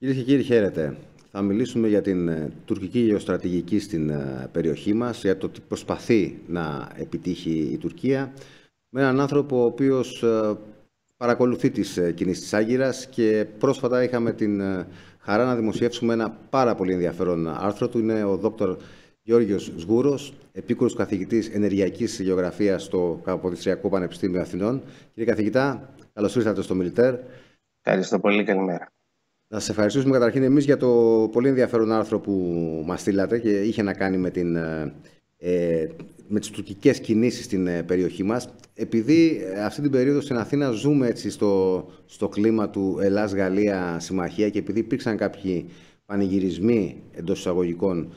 Κυρίες και κύριοι, χαίρετε. Θα μιλήσουμε για την τουρκική γεωστρατηγική στην περιοχή μας, για το τι προσπαθεί να επιτύχει η Τουρκία, με έναν άνθρωπο ο οποίος παρακολουθεί τις κινήσεις της Άγκυρας, και πρόσφατα είχαμε την χαρά να δημοσιεύσουμε ένα πάρα πολύ ενδιαφέρον άρθρο του. Είναι ο Δόκτωρ Γιώργος Σγούρος, επίκουρος καθηγητής ενεργειακής γεωγραφίας στο Καποδιστριακό Πανεπιστήμιο Αθηνών. Κύριε καθηγητά, καλώς ήρθατε στο Μιλιτέρ. Ευχαριστώ πολύ, καλημέρα. Να σας ευχαριστήσουμε καταρχήν εμείς για το πολύ ενδιαφέρον άρθρο που μας στείλατε και είχε να κάνει με τις τουρκικές κινήσεις στην περιοχή μας. Επειδή αυτή την περίοδο στην Αθήνα ζούμε έτσι στο κλίμα του Ελλάς-Γαλλία συμμαχία, και επειδή υπήρξαν κάποιοι πανηγυρισμοί εντός εισαγωγικών,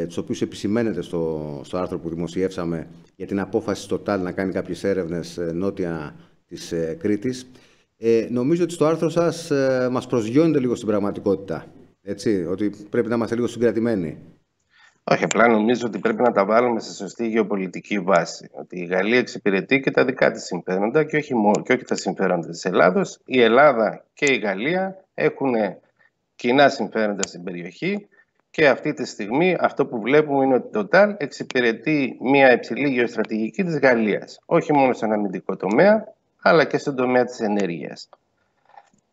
τους οποίους επισημαίνεται στο άρθρο που δημοσιεύσαμε, για την απόφαση Total να κάνει κάποιες έρευνες νότια της Κρήτης, νομίζω ότι στο άρθρο σας μας προσγειώνετε λίγο στην πραγματικότητα, έτσι, ότι πρέπει να είμαστε λίγο συγκρατημένοι. Όχι, απλά νομίζω ότι πρέπει να τα βάλουμε σε σωστή γεωπολιτική βάση. Ότι η Γαλλία εξυπηρετεί και τα δικά της συμφέροντα και όχι τα συμφέροντα της Ελλάδος. Η Ελλάδα και η Γαλλία έχουν κοινά συμφέροντα στην περιοχή και αυτή τη στιγμή αυτό που βλέπουμε είναι ότι το Total εξυπηρετεί μια υψηλή γεωστρατηγική της Γαλλίας. Όχι μόνο στον αμυντικό τομέα, αλλά και στον τομέα της ενέργειας.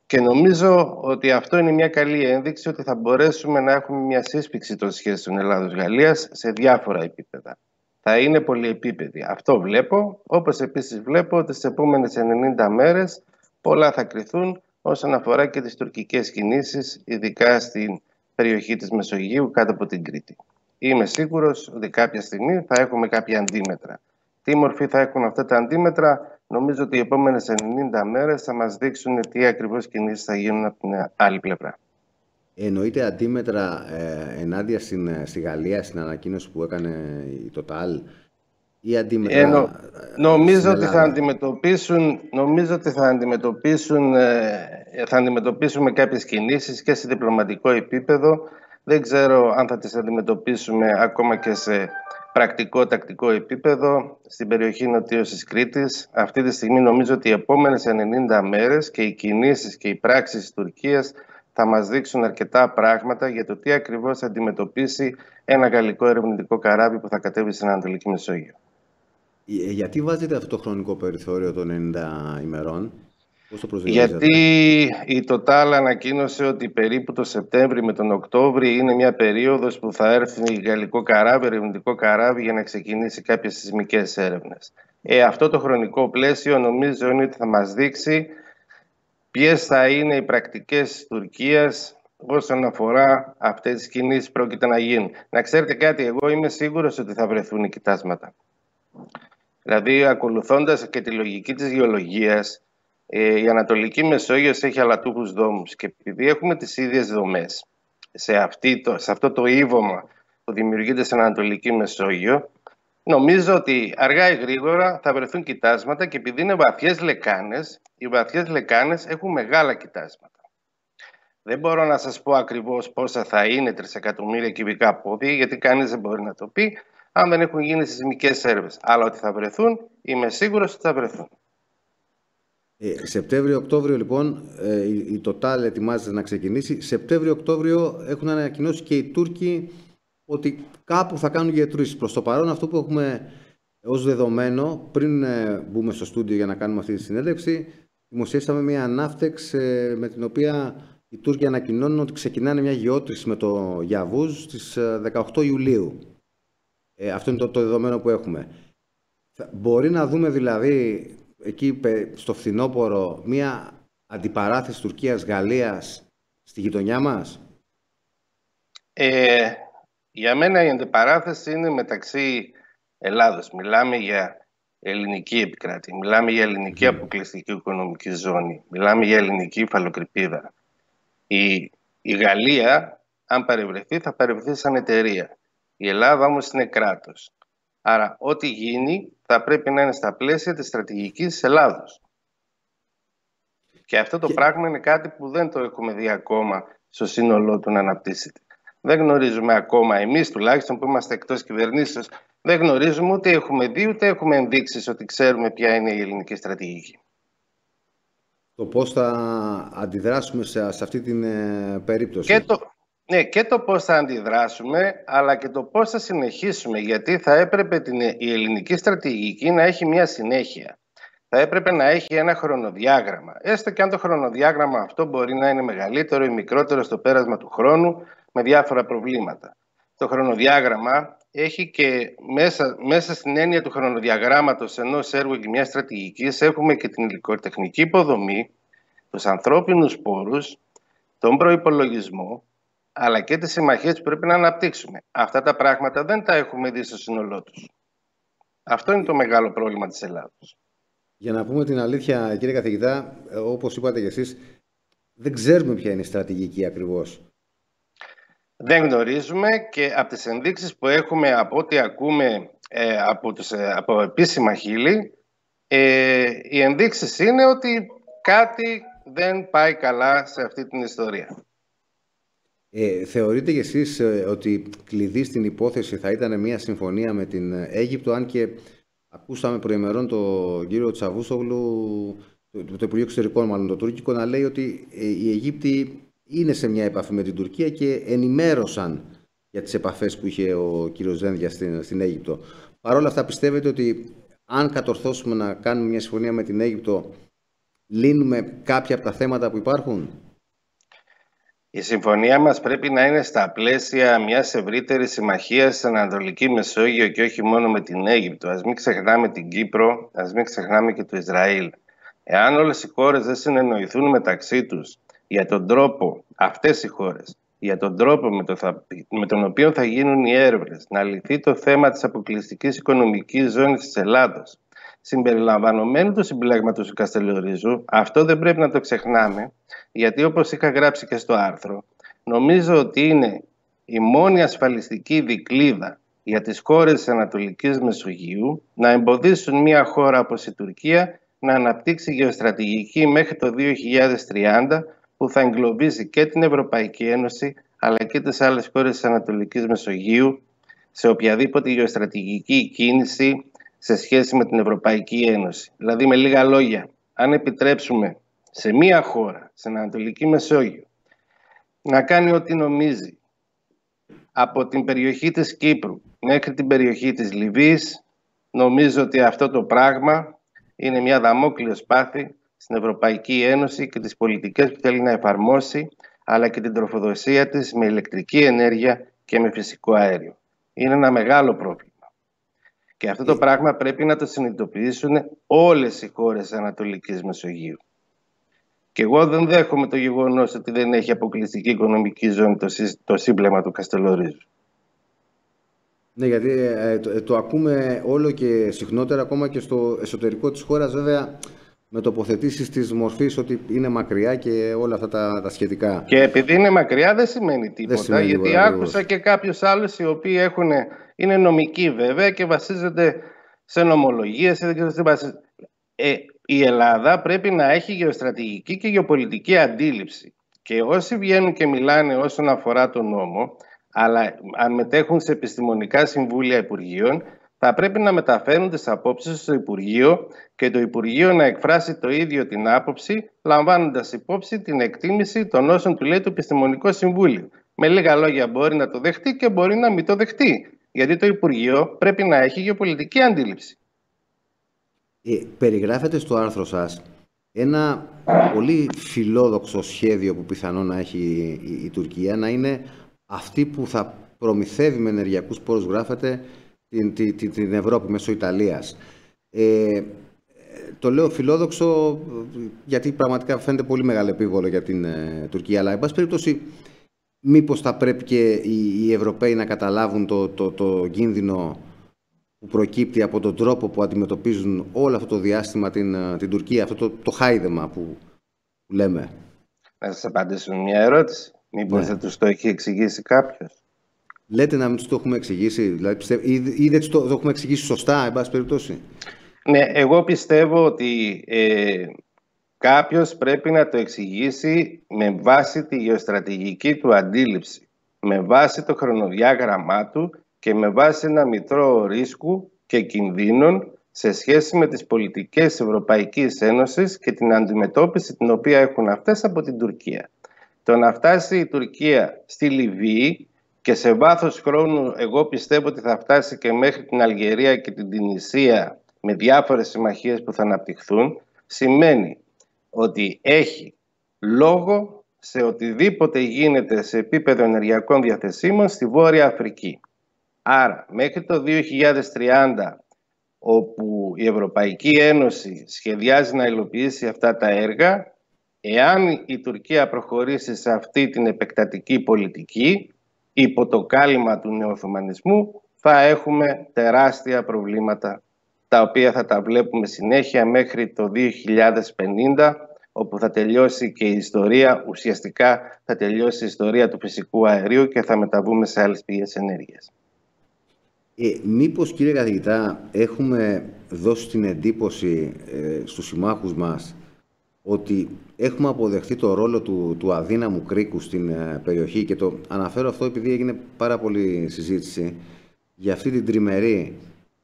Και νομίζω ότι αυτό είναι μια καλή ένδειξη ότι θα μπορέσουμε να έχουμε μια σύσφυξη των σχέσεων Ελλάδος-Γαλλίας σε διάφορα επίπεδα. Θα είναι πολυεπίπεδη. Αυτό βλέπω, όπως επίσης βλέπω ότι στις επόμενες 90 μέρες πολλά θα κριθούν όσον αφορά και τις τουρκικές κινήσεις, ειδικά στην περιοχή της Μεσογείου κάτω από την Κρήτη. Είμαι σίγουρος ότι κάποια στιγμή θα έχουμε κάποια αντίμετρα. Τι μορφή θα έχουν αυτά τα αντίμετρα? Νομίζω ότι οι επόμενες 90 μέρες θα μας δείξουν τι ακριβώς κινήσεις θα γίνουν από την άλλη πλευρά. Εννοείται αντίμετρα ενάντια στη Γαλλία, στην ανακοίνωση που έκανε η Total, ή αντίμετρα νομίζω ότι θα αντιμετωπίσουμε κάποιες κινήσεις και σε διπλωματικό επίπεδο. Δεν ξέρω αν θα τις αντιμετωπίσουμε ακόμα και σε πρακτικό, τακτικό επίπεδο στην περιοχή νοτίως της Κρήτης. Αυτή τη στιγμή νομίζω ότι οι επόμενες 90 μέρες και οι κινήσεις και οι πράξεις της Τουρκίας θα μας δείξουν αρκετά πράγματα για το τι ακριβώς θα αντιμετωπίσει ένα γαλλικό ερευνητικό καράβι που θα κατέβει στην Ανατολική Μεσόγειο. Γιατί βάζετε αυτό το χρονικό περιθώριο των 90 ημερών? Πώς το προσδιορίζετε? Γιατί η Total ανακοίνωσε ότι περίπου το Σεπτέμβρη με τον Οκτώβρη είναι μια περίοδος που θα έρθει γαλλικό καράβι, ερευνητικό καράβι, για να ξεκινήσει κάποιες σεισμικές έρευνες. Αυτό το χρονικό πλαίσιο νομίζω είναι ότι θα μας δείξει ποιες θα είναι οι πρακτικές της Τουρκίας όσον αφορά αυτές τις κινήσεις που πρόκειται να γίνουν. Να ξέρετε κάτι, εγώ είμαι σίγουρος ότι θα βρεθούν οι κοιτάσματα. Δηλαδή, ακολουθώντας και τη λογική της γεωλογίας, η Ανατολική Μεσόγειος έχει αλατούχους δόμους, και επειδή έχουμε τις ίδιες δομές σε αυτό το ύβωμα που δημιουργείται στην Ανατολική Μεσόγειο, νομίζω ότι αργά ή γρήγορα θα βρεθούν κοιτάσματα, και επειδή είναι βαθιές λεκάνες, οι βαθιές λεκάνες έχουν μεγάλα κοιτάσματα. Δεν μπορώ να σας πω ακριβώς πόσα θα είναι 3 εκατομμύρια κυβικά πόδια, γιατί κανείς δεν μπορεί να το πει αν δεν έχουν γίνει σεισμικές έρευνες. Αλλά ότι θα βρεθούν, είμαι σίγουρος ότι θα βρεθούν. Σεπτέμβριο-Οκτώβριο λοιπόν η Total ετοιμάζεται να ξεκινήσει. Σεπτέμβριο-Οκτώβριο έχουν ανακοινώσει και οι Τούρκοι ότι κάπου θα κάνουν γετρήσεις. Προς το παρόν, αυτό που έχουμε ως δεδομένο, πριν μπούμε στο στούντιο για να κάνουμε αυτή τη συνέντευξη, δημοσιεύσαμε μια ανάφτεξ με την οποία οι Τούρκοι ανακοινώνουν ότι ξεκινάνε μια γεώτρηση με το Γιαβούζ στις 18 Ιουλίου. Αυτό είναι το δεδομένο που έχουμε. Μπορεί να δούμε δηλαδή εκεί στο φθινόπωρο μια αντιπαράθεση Τουρκίας-Γαλλίας στη γειτονιά μας? Για μένα η αντιπαράθεση είναι μεταξύ Ελλάδος. Μιλάμε για ελληνική επικράτεια, μιλάμε για ελληνική αποκλειστική οικονομική ζώνη, μιλάμε για ελληνική υφαλοκρηπίδα. Η Γαλλία, αν παρευρεθεί, θα παρευρεθεί σαν εταιρεία. Η Ελλάδα όμως είναι κράτος. Άρα ό,τι γίνει θα πρέπει να είναι στα πλαίσια της στρατηγικής της Ελλάδος. Και αυτό το πράγμα είναι κάτι που δεν το έχουμε δει ακόμα στο σύνολό του να αναπτύσσεται. Δεν γνωρίζουμε ακόμα, εμείς τουλάχιστον που είμαστε εκτός κυβερνήσεως, δεν γνωρίζουμε, ούτε έχουμε δει, ούτε έχουμε ενδείξεις ότι ξέρουμε ποια είναι η ελληνική στρατηγική. Το πώς θα αντιδράσουμε σε αυτή την περίπτωση. Και το πώς θα αντιδράσουμε, αλλά και το πώς θα συνεχίσουμε, γιατί θα έπρεπε η ελληνική στρατηγική να έχει μια συνέχεια. Θα έπρεπε να έχει ένα χρονοδιάγραμμα. Έστω και αν το χρονοδιάγραμμα αυτό μπορεί να είναι μεγαλύτερο ή μικρότερο στο πέρασμα του χρόνου, με διάφορα προβλήματα. Το χρονοδιάγραμμα έχει και μέσα στην έννοια του χρονοδιαγράμματος ενός έργου και μιας στρατηγικής έχουμε και την υλικοτεχνική υποδομή, τους ανθρώπινους πόρους, τον προϋπολογισμό, αλλά και τις συμμαχίες που πρέπει να αναπτύξουμε. Αυτά τα πράγματα δεν τα έχουμε δει στο σύνολό τους. Αυτό είναι το μεγάλο πρόβλημα της Ελλάδος. Για να πούμε την αλήθεια, κύριε καθηγητά, όπως είπατε και εσείς, δεν ξέρουμε ποια είναι η στρατηγική ακριβώς. Δεν γνωρίζουμε, και από τις ενδείξεις που έχουμε, από ό,τι ακούμε από επίσημα χείλη, οι ενδείξεις είναι ότι κάτι δεν πάει καλά σε αυτή την ιστορία. Θεωρείτε κι εσείς ότι κλειδί στην υπόθεση θα ήταν μια συμφωνία με την Αίγυπτο, αν και ακούσαμε προημερών τον κύριο Τσαβούσογλου, το Υπουργείο Εξωτερικών, μάλλον το τουρκικό, να λέει ότι οι Αιγύπτιοι είναι σε μια επαφή με την Τουρκία και ενημέρωσαν για τις επαφές που είχε ο κύριος Δένδια στην Αίγυπτο. Παρ' όλα αυτά, πιστεύετε ότι αν κατορθώσουμε να κάνουμε μια συμφωνία με την Αίγυπτο, λύνουμε κάποια από τα θέματα που υπάρχουν? Η συμφωνία μας πρέπει να είναι στα πλαίσια μιας ευρύτερης συμμαχίας στην Ανατολική Μεσόγειο και όχι μόνο με την Αίγυπτο. Ας μην ξεχνάμε την Κύπρο, ας μην ξεχνάμε και το Ισραήλ. Εάν όλες οι χώρες δεν συνεννοηθούν μεταξύ τους για τον τρόπο, αυτές οι χώρες, για τον τρόπο με τον οποίο θα γίνουν οι έρευνες, να λυθεί το θέμα της αποκλειστικής οικονομικής ζώνης της Ελλάδος, συμπεριλαμβανομένου του συμπλέγματος του Καστελορίζου, αυτό δεν πρέπει να το ξεχνάμε, γιατί όπως είχα γράψει και στο άρθρο, νομίζω ότι είναι η μόνη ασφαλιστική δικλείδα για τις χώρες της Ανατολικής Μεσογείου να εμποδίσουν μια χώρα όπως η Τουρκία να αναπτύξει γεωστρατηγική μέχρι το 2030, που θα εγκλωβίσει και την Ευρωπαϊκή Ένωση αλλά και τις άλλες χώρες της Ανατολικής Μεσογείου σε οποιαδήποτε γεωστρατηγική κίνηση σε σχέση με την Ευρωπαϊκή Ένωση. Δηλαδή, με λίγα λόγια, αν επιτρέψουμε σε μία χώρα στην Ανατολική Μεσόγειο να κάνει ό,τι νομίζει από την περιοχή της Κύπρου μέχρι την περιοχή της Λιβύης, νομίζω ότι αυτό το πράγμα είναι μια δαμόκλειο σπάθη στην Ευρωπαϊκή Ένωση και τις πολιτικές που θέλει να εφαρμόσει, αλλά και την τροφοδοσία της με ηλεκτρική ενέργεια και με φυσικό αέριο. Είναι ένα μεγάλο πρόβλημα. Και αυτό το πράγμα πρέπει να το συνειδητοποιήσουν όλες οι χώρες της Ανατολικής Μεσογείου. Και εγώ δεν δέχομαι το γεγονός ότι δεν έχει αποκλειστική οικονομική ζώνη το σύμπλεγμα του Καστελορίζου. Ναι, γιατί το ακούμε όλο και συχνότερα, ακόμα και στο εσωτερικό της χώρας, βέβαια, με τοποθετήσεις της μορφής ότι είναι μακριά και όλα αυτά τα σχετικά. Και επειδή είναι μακριά δεν σημαίνει τίποτα, γιατί άκουσα και κάποιους άλλους οι οποίοι είναι νομικοί βέβαια και βασίζονται σε νομολογίες. Η Ελλάδα πρέπει να έχει γεωστρατηγική και γεωπολιτική αντίληψη. Και όσοι βγαίνουν και μιλάνε όσον αφορά τον νόμο, αλλά αν μετέχουν σε επιστημονικά συμβούλια Υπουργείων, θα πρέπει να μεταφέρουν τις απόψεις στο Υπουργείο και το Υπουργείο να εκφράσει το ίδιο την άποψη, λαμβάνοντας υπόψη την εκτίμηση των όσων του λέει το Επιστημονικό Συμβούλιο. Με λίγα λόγια, μπορεί να το δεχτεί και μπορεί να μην το δεχτεί, γιατί το Υπουργείο πρέπει να έχει γεωπολιτική αντίληψη. Περιγράφετε στο άρθρο σας ένα πολύ φιλόδοξο σχέδιο που πιθανόν να έχει η Τουρκία, να είναι αυτή που θα προμηθεύει με ενεργειακούς πόρους, γράφετε, την Ευρώπη μέσω Ιταλίας. Το λέω φιλόδοξο γιατί πραγματικά φαίνεται πολύ μεγάλο επίβολο για την Τουρκία, αλλά εν πάση περιπτώσει μήπως θα πρέπει και οι Ευρωπαίοι να καταλάβουν το κίνδυνο που προκύπτει από τον τρόπο που αντιμετωπίζουν όλο αυτό το διάστημα την Τουρκία, αυτό το χάιδεμα που λέμε. Να σας απαντήσω μια ερώτηση. Μήπως δεν τους το έχει εξηγήσει κάποιος? Λέτε να μην τους το έχουμε εξηγήσει, δηλαδή, ή δεν τους το έχουμε εξηγήσει σωστά, εν πάση περιπτώσει? Ναι, εγώ πιστεύω ότι κάποιος πρέπει να το εξηγήσει με βάση τη γεωστρατηγική του αντίληψη, με βάση το χρονοδιάγραμμά του και με βάση ένα μητρό ρίσκου και κινδύνων σε σχέση με τις πολιτικές της Ευρωπαϊκής Ένωσης και την αντιμετώπιση την οποία έχουν αυτές από την Τουρκία. Το να φτάσει η Τουρκία στη Λιβύη και σε βάθος χρόνου εγώ πιστεύω ότι θα φτάσει και μέχρι την Αλγερία και την Τινησία με διάφορες συμμαχίες που θα αναπτυχθούν, σημαίνει ότι έχει λόγο σε οτιδήποτε γίνεται σε επίπεδο ενεργειακών διαθεσίμων στη Βόρεια Αφρική. Άρα μέχρι το 2030, όπου η Ευρωπαϊκή Ένωση σχεδιάζει να υλοποιήσει αυτά τα έργα, εάν η Τουρκία προχωρήσει σε αυτή την επεκτατική πολιτική, υπό το κάλυμα του νεοοθωμανισμού, θα έχουμε τεράστια προβλήματα, τα οποία θα τα βλέπουμε συνέχεια μέχρι το 2050, όπου θα τελειώσει και η ιστορία, ουσιαστικά θα τελειώσει η ιστορία του φυσικού αερίου και θα μεταβούμε σε άλλες πηγές ενέργειας. Μήπως, κύριε καθηγητά, έχουμε δώσει την εντύπωση στους συμμάχους μας ότι έχουμε αποδεχθεί το ρόλο του αδύναμου κρίκου στην περιοχή, και το αναφέρω αυτό επειδή έγινε πάρα πολύ συζήτηση για αυτή την τριμερή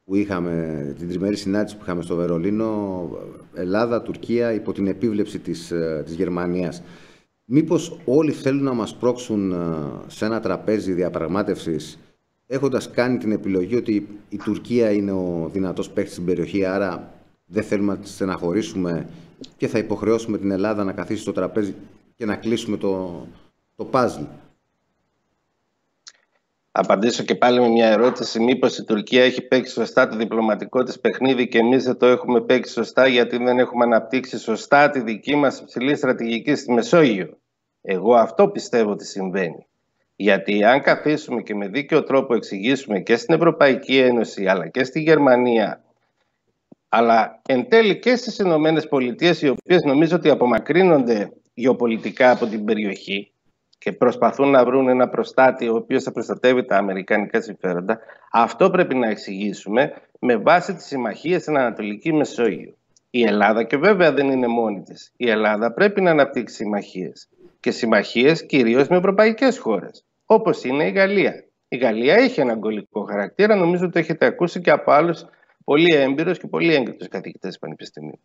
που είχαμε, την τριμερή συνάντηση που είχαμε στο Βερολίνο, Ελλάδα-Τουρκία, υπό την επίβλεψη της Γερμανίας. Μήπως όλοι θέλουν να μας πρόξουν σε ένα τραπέζι διαπραγμάτευσης, έχοντας κάνει την επιλογή ότι η Τουρκία είναι ο δυνατός παίκτης στην περιοχή, άρα δεν θέλουμε να τη στεναχωρήσουμε και θα υποχρεώσουμε την Ελλάδα να καθίσει στο τραπέζι και να κλείσουμε το παζλ? Απαντήσω και πάλι με μια ερώτηση. Μήπως η Τουρκία έχει παίξει σωστά το διπλωματικό της παιχνίδι και εμείς δεν το έχουμε παίξει σωστά γιατί δεν έχουμε αναπτύξει σωστά τη δική μας υψηλή στρατηγική στη Μεσόγειο? Εγώ αυτό πιστεύω ότι συμβαίνει. Γιατί αν καθίσουμε και με δίκαιο τρόπο εξηγήσουμε και στην Ευρωπαϊκή Ένωση αλλά και στη Γερμανία, αλλά εν τέλει και στις Ηνωμένες Πολιτείες, οι οποίες νομίζω ότι απομακρύνονται γεωπολιτικά από την περιοχή και προσπαθούν να βρουν ένα προστάτη ο οποίος θα προστατεύει τα αμερικανικά συμφέροντα, αυτό πρέπει να εξηγήσουμε με βάση τις συμμαχίες στην Ανατολική Μεσόγειο. Η Ελλάδα, και βέβαια δεν είναι μόνη της, η Ελλάδα πρέπει να αναπτύξει συμμαχίες. Και συμμαχίες κυρίως με ευρωπαϊκές χώρες, όπως είναι η Γαλλία. Η Γαλλία έχει ένα αγγλικό χαρακτήρα, νομίζω ότι το έχετε ακούσει και από άλλους πολύ έμπειρους και πολύ έγκριτους καθηγητές πανεπιστημίου.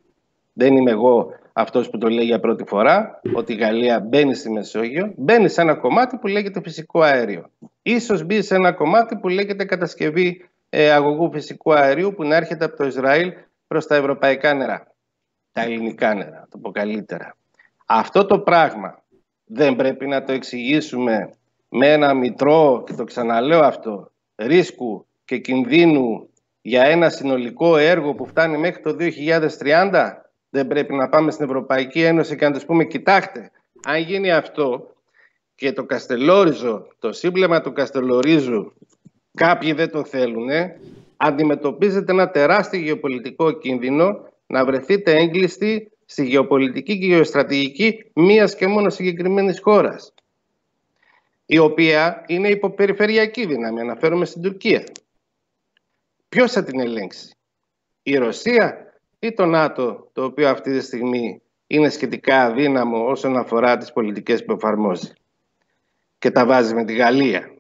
Δεν είμαι εγώ αυτός που το λέει για πρώτη φορά, ότι η Γαλλία μπαίνει στη Μεσόγειο, μπαίνει σε ένα κομμάτι που λέγεται φυσικό αέριο. Ίσως μπει σε ένα κομμάτι που λέγεται κατασκευή αγωγού φυσικού αερίου που να έρχεται από το Ισραήλ προς τα ευρωπαϊκά νερά. Τα ελληνικά νερά, το πω καλύτερα. Αυτό το πράγμα δεν πρέπει να το εξηγήσουμε με ένα μητρό, και το ξαναλέω αυτό, ρίσκου και κινδύνου για ένα συνολικό έργο που φτάνει μέχρι το 2030? Δεν πρέπει να πάμε στην Ευρωπαϊκή Ένωση και να τους πούμε, κοιτάξτε, αν γίνει αυτό και το Καστελόριζο, το σύμπλεμα του Καστελορίζου, κάποιοι δεν το θέλουν, αντιμετωπίζετε ένα τεράστιο γεωπολιτικό κίνδυνο να βρεθείτε έγκλειστοι στη γεωπολιτική και γεωστρατηγική μίας και μόνο συγκεκριμένης χώρας, η οποία είναι υποπεριφερειακή δύναμη, αναφέρομαι στην Τουρκία. Ποιος θα την ελέγξει, η Ρωσία ή το ΝΑΤΟ, το οποίο αυτή τη στιγμή είναι σχετικά αδύναμο όσον αφορά τις πολιτικές που εφαρμόζει και τα βάζει με τη Γαλλία,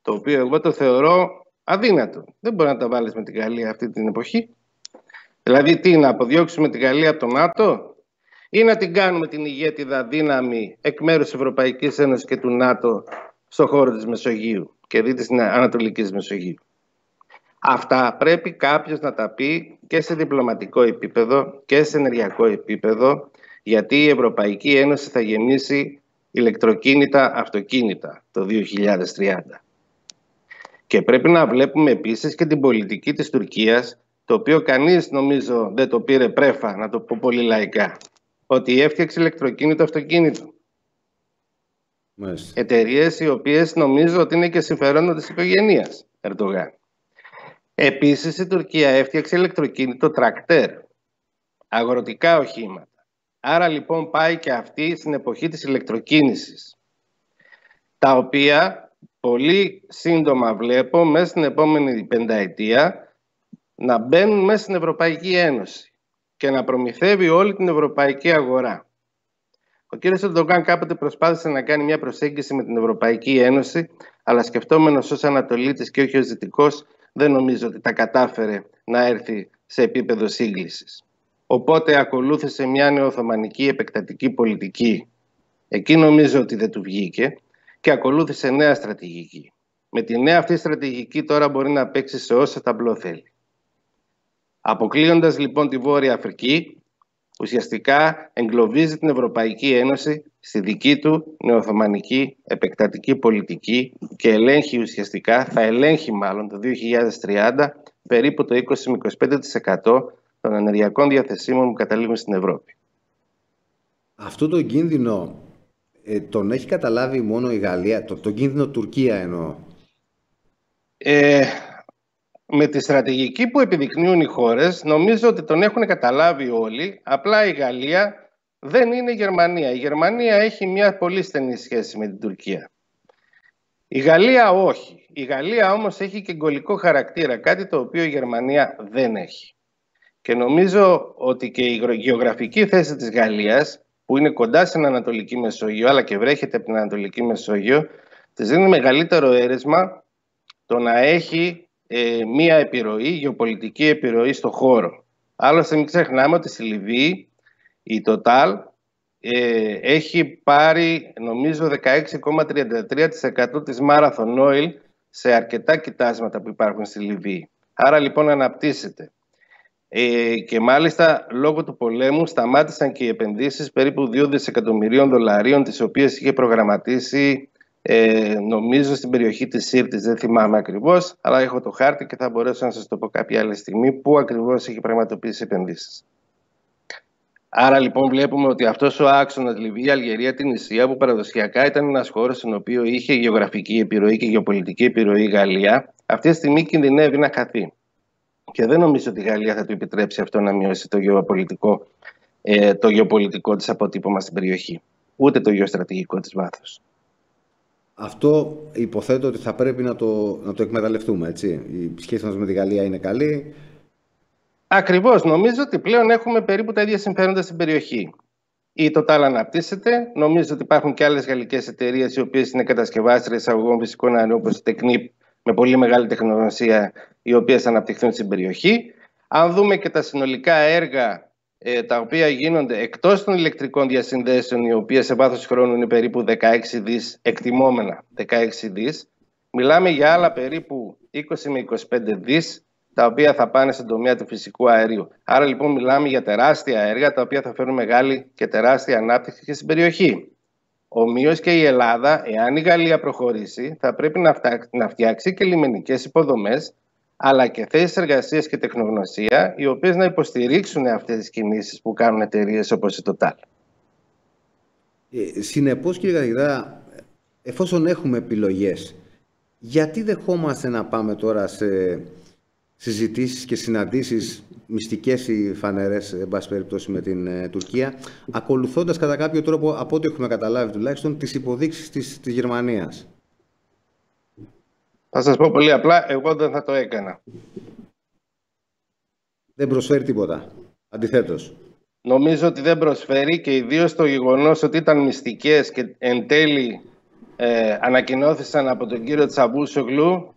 το οποίο εγώ το θεωρώ αδύνατο. Δεν μπορεί να τα βάλεις με τη Γαλλία αυτή την εποχή. Δηλαδή τι, να αποδιώξουμε τη Γαλλία από το ΝΑΤΟ ή να την κάνουμε την ηγέτιδα δύναμη εκ μέρους της Ευρωπαϊκής Ένωσης και του ΝΑΤΟ στον χώρο της Μεσογείου και δι' της Ανατολικής Μεσογείου? Αυτά πρέπει κάποιος να τα πει και σε διπλωματικό επίπεδο και σε ενεργειακό επίπεδο, γιατί η Ευρωπαϊκή Ένωση θα γεμίσει ηλεκτροκίνητα αυτοκίνητα το 2030. Και πρέπει να βλέπουμε επίσης και την πολιτική της Τουρκίας, το οποίο κανείς νομίζω δεν το πήρε πρέφα, να το πω πολύ λαϊκά, ότι έφτιαξε ηλεκτροκίνητο αυτοκίνητο. Εταιρείες οι οποίες νομίζω ότι είναι και συμφερόντο της οικογένειας Ερντογάν. Επίσης η Τουρκία έφτιαξε ηλεκτροκίνητο τρακτέρ, αγροτικά οχήματα. Άρα λοιπόν πάει και αυτή στην εποχή της ηλεκτροκίνησης, τα οποία πολύ σύντομα βλέπω μέσα στην επόμενη πενταετία να μπαίνουν μέσα στην Ευρωπαϊκή Ένωση και να προμηθεύει όλη την ευρωπαϊκή αγορά. Ο κ. Ερντογάν κάποτε προσπάθησε να κάνει μια προσέγγιση με την Ευρωπαϊκή Ένωση, αλλά σκεφτόμενος ως Ανατολίτης και όχι ως Δυτικός, δεν νομίζω ότι τα κατάφερε να έρθει σε επίπεδο σύγκλησης. Οπότε ακολούθησε μια νεοοθωμανική επεκτατική πολιτική. Εκεί νομίζω ότι δεν του βγήκε και ακολούθησε νέα στρατηγική. Με τη νέα αυτή στρατηγική τώρα μπορεί να παίξει σε όσα ταμπλό θέλει. Αποκλείοντας λοιπόν τη Βόρεια Αφρική, ουσιαστικά εγκλωβίζει την Ευρωπαϊκή Ένωση στη δική του νεοοθωμανική επεκτατική πολιτική και ελέγχει ουσιαστικά, θα ελέγχει μάλλον το 2030 περίπου το 20-25% των ενεργειακών διαθεσίμων που καταλήγουν στην Ευρώπη. Αυτό το κίνδυνο τον έχει καταλάβει μόνο η Γαλλία, τον κίνδυνο Τουρκία εννοώ? Με τη στρατηγική που επιδεικνύουν οι χώρες, νομίζω ότι τον έχουν καταλάβει όλοι, απλά η Γαλλία δεν είναι η Γερμανία. Η Γερμανία έχει μια πολύ στενή σχέση με την Τουρκία. Η Γαλλία όχι. Η Γαλλία όμως έχει και γκολικό χαρακτήρα, κάτι το οποίο η Γερμανία δεν έχει. Και νομίζω ότι και η γεωγραφική θέση της Γαλλίας, που είναι κοντά στην Ανατολική Μεσόγειο, αλλά και βρέχεται από την Ανατολική Μεσόγειο, της δίνει μεγαλύτερο αίρεσμα το να έχει μία επιρροή, γεωπολιτική επιρροή στο χώρο. Άλλωστε μην ξεχνάμε ότι στη Λιβύη η Total έχει πάρει νομίζω 16,33% της Marathon Oil σε αρκετά κοιτάσματα που υπάρχουν στη Λιβύη. Άρα λοιπόν αναπτύσσεται. Και μάλιστα λόγω του πολέμου σταμάτησαν και οι επενδύσεις περίπου 2 δισεκατομμυρίων δολαρίων, τις οποίες είχε προγραμματίσει νομίζω στην περιοχή της Σύρτης, δεν θυμάμαι ακριβώς, αλλά έχω το χάρτη και θα μπορέσω να σας το πω κάποια άλλη στιγμή που ακριβώς έχει πραγματοποιήσει επενδύσεις. Άρα λοιπόν βλέπουμε ότι αυτός ο άξονας Λιβύη, Αλγερία, Τινησία, που παραδοσιακά ήταν ένας χώρος στον οποίο είχε γεωγραφική επιρροή και γεωπολιτική επιρροή η Γαλλία, αυτή τη στιγμή κινδυνεύει να χαθεί. Και δεν νομίζω ότι η Γαλλία θα του επιτρέψει αυτό να μειώσει το γεωπολιτικό της αποτύπωμα στην περιοχή, ούτε το γεωστρατηγικό της βάθος. Αυτό υποθέτω ότι θα πρέπει να το εκμεταλλευτούμε, έτσι. Η σχέση μας με τη Γαλλία είναι καλή. Ακριβώς. Νομίζω ότι πλέον έχουμε περίπου τα ίδια συμφέροντα στην περιοχή. Η Total αναπτύσσεται. Νομίζω ότι υπάρχουν και άλλες γαλλικές εταιρείες οι οποίες είναι κατασκευάστριες εισαγωγών φυσικών αερίων, όπως η Technip, με πολύ μεγάλη τεχνογνωσία, οι οποίες θα αναπτυχθούν στην περιοχή. Αν δούμε και τα συνολικά έργα τα οποία γίνονται εκτός των ηλεκτρικών διασυνδέσεων, οι οποίες σε βάθος χρόνου είναι περίπου 16 δις, εκτιμόμενα 16 δις, μιλάμε για άλλα περίπου 20 με 25 δις, τα οποία θα πάνε στον τομέα του φυσικού αερίου. Άρα λοιπόν μιλάμε για τεράστια έργα, τα οποία θα φέρουν μεγάλη και τεράστια ανάπτυξη και στην περιοχή. Ομοίως και η Ελλάδα, εάν η Γαλλία προχωρήσει, θα πρέπει να φτιάξει και λιμενικές υποδομές, αλλά και θέσεις εργασίας και τεχνογνωσία, οι οποίες να υποστηρίξουν αυτές τις κινήσεις που κάνουν εταιρείες όπως η Total. Συνεπώς, κύριε καθηγητά, εφόσον έχουμε επιλογές, γιατί δεχόμαστε να πάμε τώρα σε συζητήσεις και συναντήσεις μυστικές ή φανερές, εν πάση περιπτώσει, με την Τουρκία, ακολουθώντας κατά κάποιο τρόπο, από ό,τι έχουμε καταλάβει τουλάχιστον, τις υποδείξεις της Γερμανίας? Θα σας πω πολύ απλά, εγώ δεν θα το έκανα. Δεν προσφέρει τίποτα. Αντιθέτως. Νομίζω ότι δεν προσφέρει, και ιδίως το γεγονός ότι ήταν μυστικές και εν τέλει ανακοινώθησαν από τον κύριο Τσαβούσογλου,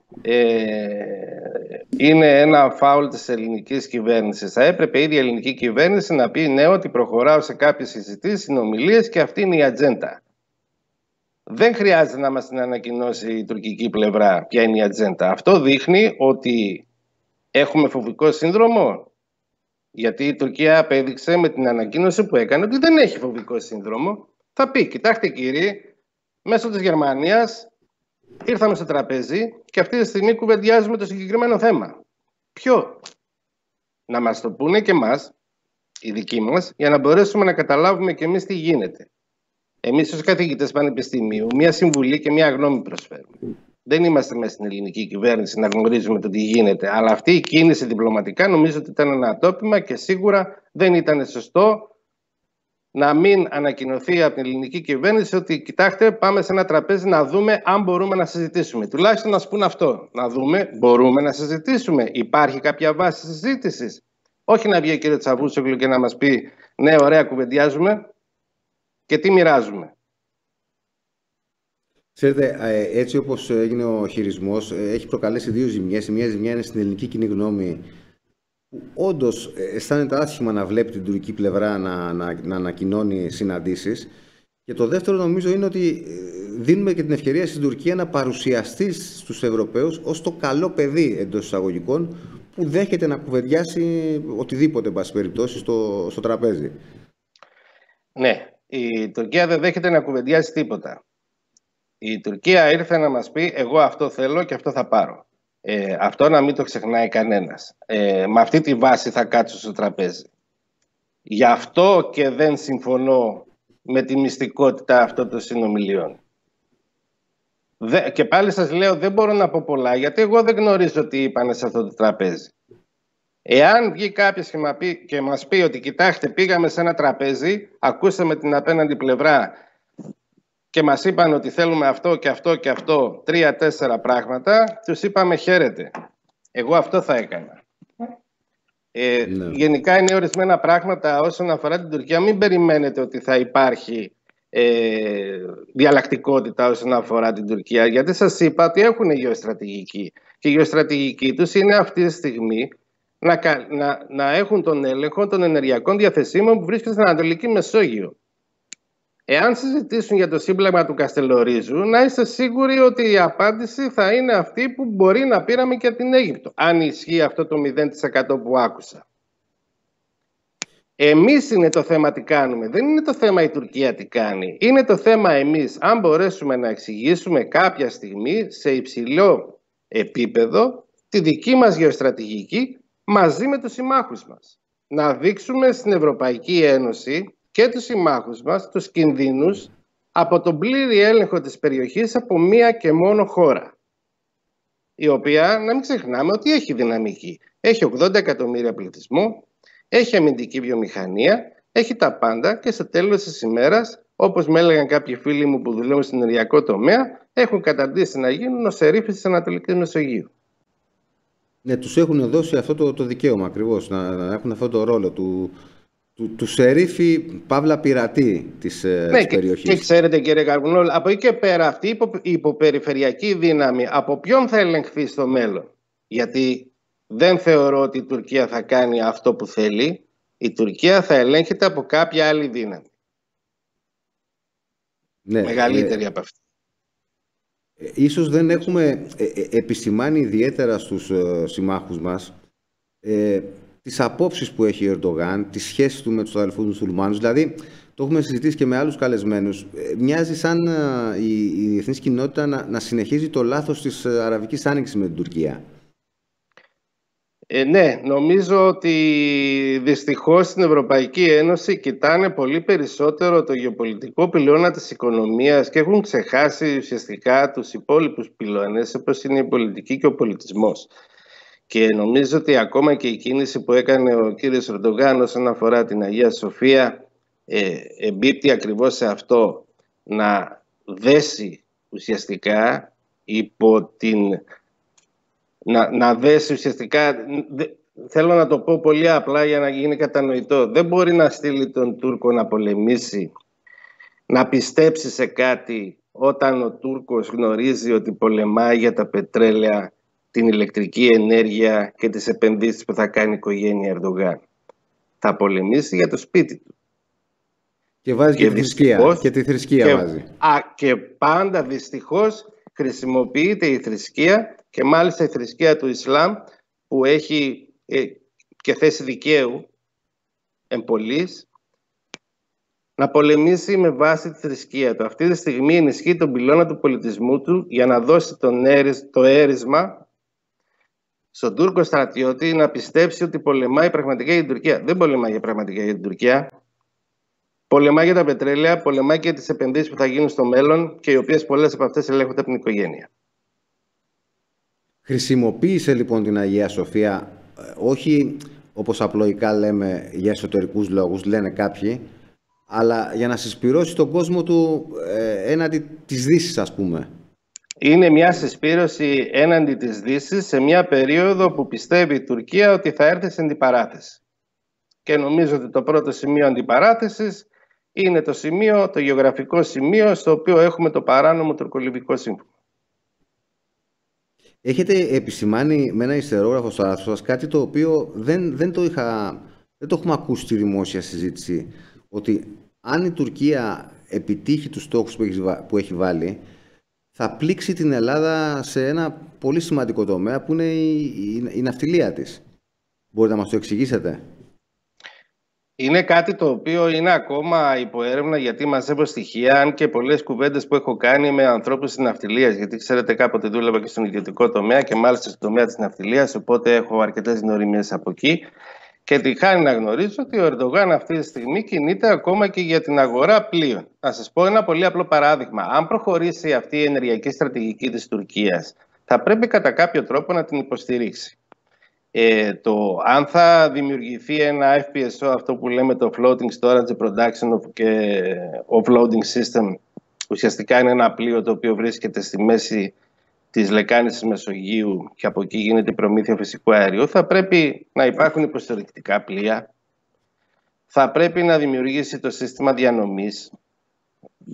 είναι ένα φάουλ της ελληνικής κυβέρνησης. Θα έπρεπε η ίδια ελληνική κυβέρνηση να πει ναι, ότι προχωράω σε κάποιες συζητήσεις, συνομιλίες και αυτή είναι η ατζέντα. Δεν χρειάζεται να μας την ανακοινώσει η τουρκική πλευρά ποια είναι η ατζέντα. Αυτό δείχνει ότι έχουμε φοβικό σύνδρομο. Γιατί η Τουρκία απέδειξε με την ανακοίνωση που έκανε ότι δεν έχει φοβικό σύνδρομο. Θα πει, κοιτάξτε κύριοι, μέσω της Γερμανίας ήρθαμε στο τραπέζι και αυτή τη στιγμή κουβεντιάζουμε το συγκεκριμένο θέμα. Ποιο? Να μας το πούνε και εμάς, οι δικοί μας, για να μπορέσουμε να καταλάβουμε και εμείς τι γίνεται. Εμείς ως καθηγητές πανεπιστημίου μια συμβουλή και μια γνώμη προσφέρουμε. Δεν είμαστε μέσα στην ελληνική κυβέρνηση να γνωρίζουμε το τι γίνεται. Αλλά αυτή η κίνηση διπλωματικά νομίζω ότι ήταν ένα ατόπιμα και σίγουρα δεν ήταν σωστό να μην ανακοινωθεί από την ελληνική κυβέρνηση ότι κοιτάξτε, πάμε σε ένα τραπέζι να δούμε αν μπορούμε να συζητήσουμε. Τουλάχιστον να σπούν αυτό. Να δούμε, μπορούμε να συζητήσουμε. Υπάρχει κάποια βάση συζήτησης. Όχι να βγει ο κ. Τσαβούσογλου και να μας πει ναι, ωραία, κουβεντιάζουμε και τι μοιράζουμε. Ξέρετε, έτσι όπως έγινε ο χειρισμός, έχει προκαλέσει δύο ζημιές. Η μία ζημιά είναι στην ελληνική κοινή γνώμη, που όντως αισθάνεται άσχημα να βλέπει την τουρκική πλευρά να ανακοινώνει συναντήσεις. Και το δεύτερο νομίζω είναι ότι δίνουμε και την ευκαιρία στην Τουρκία να παρουσιαστεί στους Ευρωπαίους ως το καλό παιδί εντός εισαγωγικών που δέχεται να κουβεντιάσει οτιδήποτε, εν πάση περιπτώσει, στο τραπέζι. Ναι, η Τουρκία δεν δέχεται να κουβεντιάσει τίποτα. Η Τουρκία ήρθε να μας πει εγώ αυτό θέλω και αυτό θα πάρω. Αυτό να μην το ξεχνάει κανένας. Με αυτή τη βάση θα κάτσω στο τραπέζι. Γι' αυτό και δεν συμφωνώ με τη μυστικότητα αυτών των συνομιλιών. Και πάλι σας λέω δεν μπορώ να πω πολλά γιατί εγώ δεν γνωρίζω τι είπανε σε αυτό το τραπέζι. Εάν βγει κάποιος και μας πει ότι κοιτάξτε πήγαμε σε ένα τραπέζι, ακούσαμε την απέναντι πλευρά και μας είπαν ότι θέλουμε αυτό και αυτό και αυτό, 3-4 πράγματα, τους είπαμε χαίρετε. Εγώ αυτό θα έκανα. Ναι. Γενικά είναι ορισμένα πράγματα όσον αφορά την Τουρκία. Μην περιμένετε ότι θα υπάρχει διαλλακτικότητα όσον αφορά την Τουρκία, γιατί σας είπα ότι έχουν γεωστρατηγική και η γεωστρατηγική τους είναι αυτή τη στιγμή να έχουν τον έλεγχο των ενεργειακών διαθεσίμων που βρίσκονται στην Ανατολική Μεσόγειο. Εάν συζητήσουν για το σύμπλεγμα του Καστελορίζου, να είστε σίγουροι ότι η απάντηση θα είναι αυτή που μπορεί να πήραμε και την Αίγυπτο, αν ισχύει αυτό το 0% που άκουσα. Εμείς είναι το θέμα τι κάνουμε, δεν είναι το θέμα η Τουρκία τι κάνει. Είναι το θέμα εμείς, αν μπορέσουμε να εξηγήσουμε κάποια στιγμή σε υψηλό επίπεδο τη δική μας γεωστρατηγική μαζί με τους συμμάχους μας. Να δείξουμε στην Ευρωπαϊκή Ένωση και τους συμμάχους μας τους κινδύνους από τον πλήρη έλεγχο της περιοχής από μία και μόνο χώρα, η οποία, να μην ξεχνάμε, ότι έχει δυναμική. Έχει 80 εκατομμύρια πληθυσμό, έχει αμυντική βιομηχανία, έχει τα πάντα και στο τέλος της ημέρας, όπως με έλεγαν κάποιοι φίλοι μου που δουλεύουν στην ενεργειακό τομέα, έχουν καταντήσει να γίνουν ο σερίφης της Ανατολικής Μεσογείου. Ναι, τους έχουν δώσει αυτό το δικαίωμα ακριβώς, να έχουν αυτό το ρόλο του σερίφη παύλα πειρατή της περιοχής. Και ξέρετε κύριε Καρπουνόλ, από εκεί και πέρα αυτή η υποπεριφερειακή δύναμη από ποιον θα ελεγχθεί στο μέλλον? Γιατί δεν θεωρώ ότι η Τουρκία θα κάνει αυτό που θέλει. Η Τουρκία θα ελέγχεται από κάποια άλλη δύναμη. Ναι, μεγαλύτερη από αυτή. Ίσως δεν έχουμε επισημάνει ιδιαίτερα στους συμμάχους μας τις απόψεις που έχει ο Ερντογάν, τις σχέσεις του με τους αδελφούς μουσουλμάνους. Δηλαδή, το έχουμε συζητήσει και με άλλους καλεσμένους. Μοιάζει σαν η διεθνής κοινότητα να συνεχίζει το λάθος της Αραβικής Άνοιξης με την Τουρκία. Ναι, νομίζω ότι δυστυχώς στην Ευρωπαϊκή Ένωση κοιτάνε πολύ περισσότερο το γεωπολιτικό πυλώνα της οικονομίας και έχουν ξεχάσει ουσιαστικά τους υπόλοιπους πυλώνες, όπως είναι η πολιτική και ο πολιτισμός. Και νομίζω ότι ακόμα και η κίνηση που έκανε ο κύριος Ερντογάν όσον αφορά την Αγία Σοφία εμπίπτει ακριβώς σε αυτό, να δέσει ουσιαστικά υπό την... Να δέσει ουσιαστικά, θέλω να το πω πολύ απλά για να γίνει κατανοητό. Δεν μπορεί να στείλει τον Τούρκο να πολεμήσει, να πιστέψει σε κάτι όταν ο Τούρκος γνωρίζει ότι πολεμάει για τα πετρέλαια, την ηλεκτρική ενέργεια και τις επενδύσεις που θα κάνει η οικογένεια Ερντογάν. Θα πολεμήσει για το σπίτι του. Και βάζει και τη θρησκεία. Βάζει. Και πάντα δυστυχώς χρησιμοποιείται η θρησκεία και μάλιστα η θρησκεία του Ισλάμ που έχει και θέση δικαίου εμπολής να πολεμήσει με βάση τη θρησκεία του. Αυτή τη στιγμή ενισχύει τον πυλώνα του πολιτισμού του για να δώσει το έρισμα στον Τούρκο στρατιώτη να πιστέψει ότι πολεμάει πραγματικά για την Τουρκία. Δεν πολεμάει πραγματικά για την Τουρκία. Πολεμάει για τα πετρέλαια, πολεμάει και τις επενδύσεις που θα γίνουν στο μέλλον και οι οποίες πολλές από αυτές ελέγχονται από την οικογένεια. Χρησιμοποίησε λοιπόν την Αγία Σοφία, όχι όπως απλοϊκά λέμε για εσωτερικούς λόγους, λένε κάποιοι, αλλά για να συσπυρώσει τον κόσμο του έναντι της Δύσης, ας πούμε. Είναι μια συσπήρωση έναντι της Δύσης σε μια περίοδο που πιστεύει η Τουρκία ότι θα έρθει σε αντιπαράθεση. Και νομίζω ότι το πρώτο σημείο αντιπαράθεσης είναι το γεωγραφικό σημείο στο οποίο έχουμε το παράνομο τουρκολιβικό σύμφωνο. Έχετε επισημάνει με ένα ιστερόγραφο στο άρθρο σας κάτι το οποίο δεν το έχουμε ακούσει στη δημόσια συζήτηση, ότι αν η Τουρκία επιτύχει τους στόχους που έχει βάλει, θα πλήξει την Ελλάδα σε ένα πολύ σημαντικό τομέα που είναι η ναυτιλία της. Μπορείτε να μας το εξηγήσετε? Είναι κάτι το οποίο είναι ακόμα υπό έρευνα, γιατί μαζεύω στοιχεία, αν και πολλές κουβέντες που έχω κάνει με ανθρώπους της ναυτιλίας. Γιατί ξέρετε, κάποτε δούλευα και στον ιδιωτικό τομέα και μάλιστα στον τομέα της ναυτιλίας, οπότε έχω αρκετές γνωριμίες από εκεί. Και τυχάνει να γνωρίζω ότι ο Ερντογάν αυτή τη στιγμή κινείται ακόμα και για την αγορά πλοίων. Να σας πω ένα πολύ απλό παράδειγμα. Αν προχωρήσει αυτή η ενεργειακή στρατηγική της Τουρκίας, θα πρέπει κατά κάποιο τρόπο να την υποστηρίξει. Αν θα δημιουργηθεί ένα FPSO, αυτό που λέμε το Floating Storage Production και Offloading System, ουσιαστικά είναι ένα πλοίο το οποίο βρίσκεται στη μέση της λεκάνης της Μεσογείου και από εκεί γίνεται η προμήθεια φυσικού αερίου, θα πρέπει να υπάρχουν υποστηρικτικά πλοία, θα πρέπει να δημιουργήσει το σύστημα διανομής,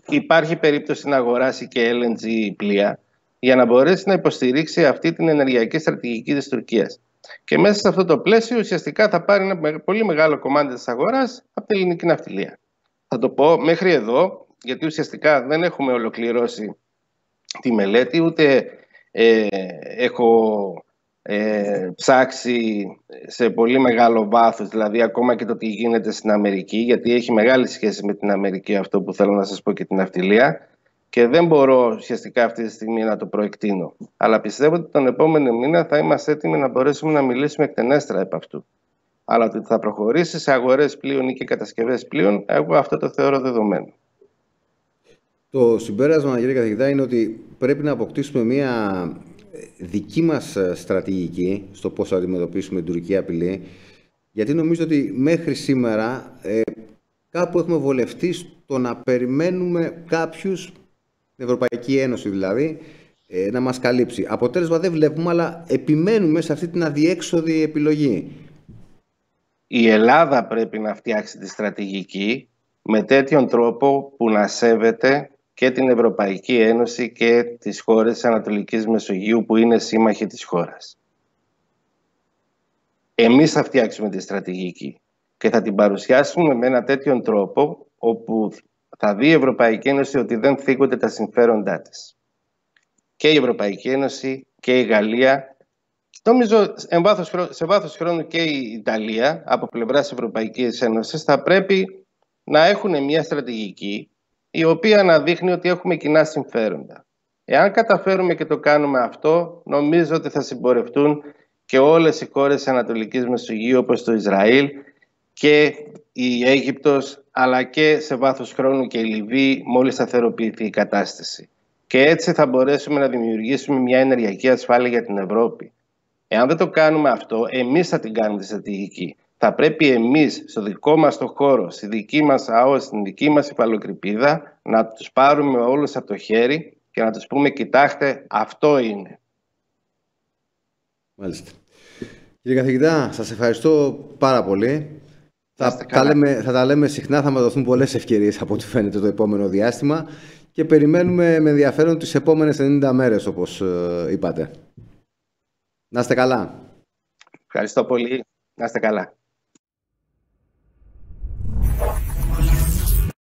υπάρχει περίπτωση να αγοράσει και LNG πλοία για να μπορέσει να υποστηρίξει αυτή την ενεργειακή στρατηγική της Τουρκίας. Και μέσα σε αυτό το πλαίσιο ουσιαστικά θα πάρει ένα πολύ μεγάλο κομμάτι της αγοράς από την ελληνική ναυτιλία. Θα το πω μέχρι εδώ, γιατί ουσιαστικά δεν έχουμε ολοκληρώσει τη μελέτη, ούτε έχω ψάξει σε πολύ μεγάλο βάθος, δηλαδή ακόμα και το τι γίνεται στην Αμερική, γιατί έχει μεγάλη σχέση με την Αμερική αυτό που θέλω να σας πω και την ναυτιλία, και δεν μπορώ ουσιαστικά αυτή τη στιγμή να το προεκτείνω. Αλλά πιστεύω ότι τον επόμενο μήνα θα είμαστε έτοιμοι να μπορέσουμε να μιλήσουμε εκτενέστερα επ' αυτού. Αλλά ότι θα προχωρήσει σε αγορές πλοίων ή και κατασκευές πλοίων, εγώ αυτό το θεωρώ δεδομένο. Το συμπέρασμα, κύριε καθηγητά, είναι ότι πρέπει να αποκτήσουμε μια δική μας στρατηγική στο πώς θα αντιμετωπίσουμε την τουρκική απειλή, γιατί νομίζω ότι μέχρι σήμερα κάπου έχουμε βολευτεί στο να περιμένουμε κάποιους, την Ευρωπαϊκή Ένωση δηλαδή, να μας καλύψει. Αποτέλεσμα δεν βλέπουμε, αλλά επιμένουμε σε αυτή την αδιέξοδη επιλογή. Η Ελλάδα πρέπει να φτιάξει τη στρατηγική με τέτοιον τρόπο που να σέβεται και την Ευρωπαϊκή Ένωση και τις χώρες της Ανατολικής Μεσογείου που είναι σύμμαχοι της χώρας. Εμείς θα φτιάξουμε τη στρατηγική και θα την παρουσιάσουμε με ένα τέτοιον τρόπο όπου θα δει η Ευρωπαϊκή Ένωση ότι δεν θίγονται τα συμφέροντά της. Και η Ευρωπαϊκή Ένωση και η Γαλλία, νομίζω σε βάθος χρόνου και η Ιταλία από πλευράς Ευρωπαϊκής Ένωσης, θα πρέπει να έχουν μια στρατηγική η οποία να δείχνει ότι έχουμε κοινά συμφέροντα. Εάν καταφέρουμε και το κάνουμε αυτό, νομίζω ότι θα συμπορευτούν και όλες οι χώρες της Ανατολικής Μεσογείου, όπως το Ισραήλ και η Αίγυπτος, αλλά και σε βάθος χρόνου και η Λιβύη, μόλις σταθεροποιηθεί η κατάσταση. Και έτσι θα μπορέσουμε να δημιουργήσουμε μια ενεργειακή ασφάλεια για την Ευρώπη. Εάν δεν το κάνουμε αυτό, εμείς θα την κάνουμε τη στρατηγική. Θα πρέπει εμείς στο δικό μας το χώρο, στη δική μας ΑΟΣ, στην δική μας υφαλοκρηπίδα, να τους πάρουμε όλους από το χέρι και να τους πούμε, κοιτάξτε, αυτό είναι. Μάλιστα. Κύριε καθηγητά, σας ευχαριστώ πάρα πολύ. Θα τα λέμε συχνά, θα μας δοθούν πολλές ευκαιρίες από ό,τι φαίνεται το επόμενο διάστημα και περιμένουμε με ενδιαφέρον τις επόμενες 90 μέρες, όπως είπατε. Να είστε καλά. Ευχαριστώ πολύ. Να είστε καλά.